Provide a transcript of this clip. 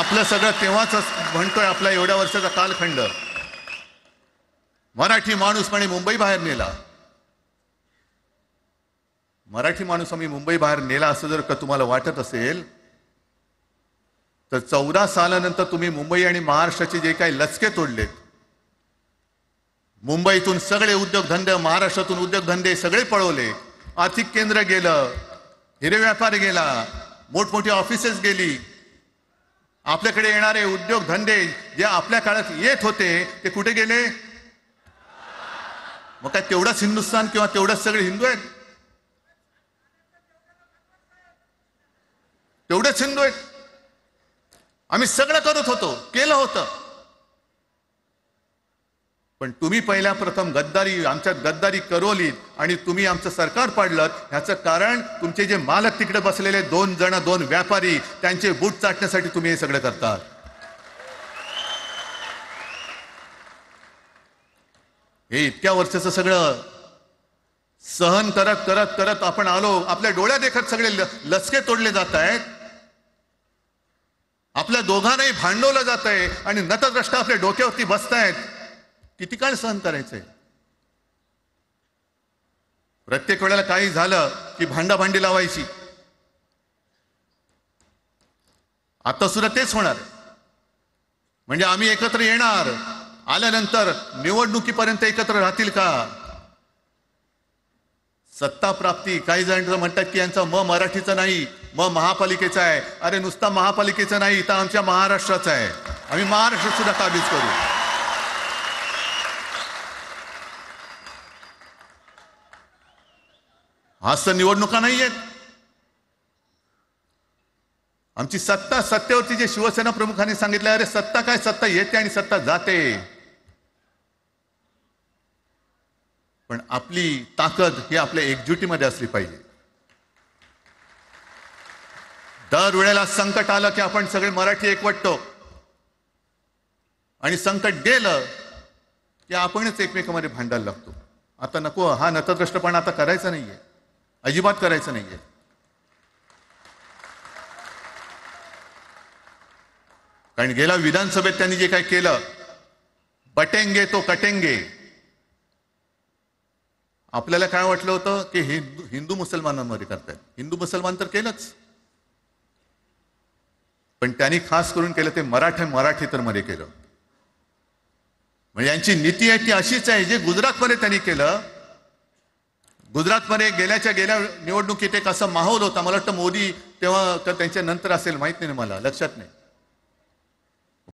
आपलं सगळं तेव्हाच म्हणतोय, आपला एवढ्या वर्षाचा कालखंड मराठी माणूस म्हणे मुंबई बाहेर नेला. मराठी माणूस आम्ही मुंबई बाहेर नेला असं जर का तुम्हाला वाटत असेल तर 14 सालानंतर तुम्ही मुंबई आणि महाराष्ट्राचे जे काही लचके तोडलेत, मुंबईतून सगळे उद्योगधंदे, महाराष्ट्रातून उद्योगधंदे सगळे पळवले, आर्थिक केंद्र गेलं, हिरे व्यापार गेला, मोठमोठी ऑफिसेस गेली. आपल्याकडे येणारे उद्योगधंदे जे आपल्या काळात येत होते ते कुठे गेले? मग काय तेवढाच हिंदुस्थान किंवा तेवढाच सगळे हिंदू आहेत? तेवढेच हिंदू आहेत? आम्ही सगळं करत होतो, केलं होतं. पण तुम्ही पहिल्या प्रथम गद्दारी, आमच्यात गद्दारी करवलीत आणि तुम्ही आमचं सरकार पाडलं. ह्याचं कारण तुमचे जे मालक तिकडे बसलेले 2 जण, 2 व्यापारी, त्यांचे बूट चाटण्यासाठी तुम्ही हे सगळं करता. हे इतक्या वर्षाचं सगळं सहन करत करत करत आपण आलो. आपल्या डोळ्या देखत सगळे लचके तोडले जात आहेत. आपल्या दोघांनाही भांडवलं जात आहे आणि नतद्रष्टा आपल्या डोक्यावरती बसतायत. किती काळ सहन करायचंय? प्रत्येक वेळेला काही झालं की भांडाभांडी लावायची. आता सुद्धा तेच होणार. म्हणजे आम्ही एकत्र येणार, आल्यानंतर निवडणुकीपर्यंत एकत्र राहतील का? सत्ता प्राप्ती, काही जण म्हणतात की यांचा मराठीचा नाही, महापालिकेचा आहे. अरे नुसता महापालिकेचा नाही, इथं आमच्या महाराष्ट्राचा आहे. आम्ही महाराष्ट्र सुद्धा काबीज करू. आज तर निवडणुका नाही आहेत. आमची सत्ता, सत्तेवरती जे शिवसेना प्रमुखांनी सांगितलं, अरे सत्ता काय, सत्ता येते आणि सत्ता जाते. पण आपली ताकद ही आपल्या एकजुटीमध्ये असली पाहिजे. दर वेळेला संकट आलं की आपण सगळे मराठी एकवटतो आणि संकट गेलं की आपणच एकमेकांमध्ये भांडायला लागतो. आता नको, हा नतद्रष्टपणा आता करायचा नाहीये, अजिबात करायचं नाहीये. कारण गेल्या विधानसभेत त्यांनी जे काय केलं, बटेंगे तो कटेंगे. आपल्याला काय वाटलं होतं की हिंदू मुसलमानांमध्ये करतायत. हिंदू मुसलमान तर केलंच, पण त्यांनी खास करून केलं ते मराठेतर मध्ये केलं. म्हणजे यांची नीती आहे ती अशीच आहे जे गुजरातमध्ये त्यांनी केलं. गुजरातमध्ये गेल्या निवडणुकीत एक असा माहोल होता. मला वाटतं मोदी तेव्हा त्यांच्या नंतर असेल, माहित नाही मला, लक्षात नाही.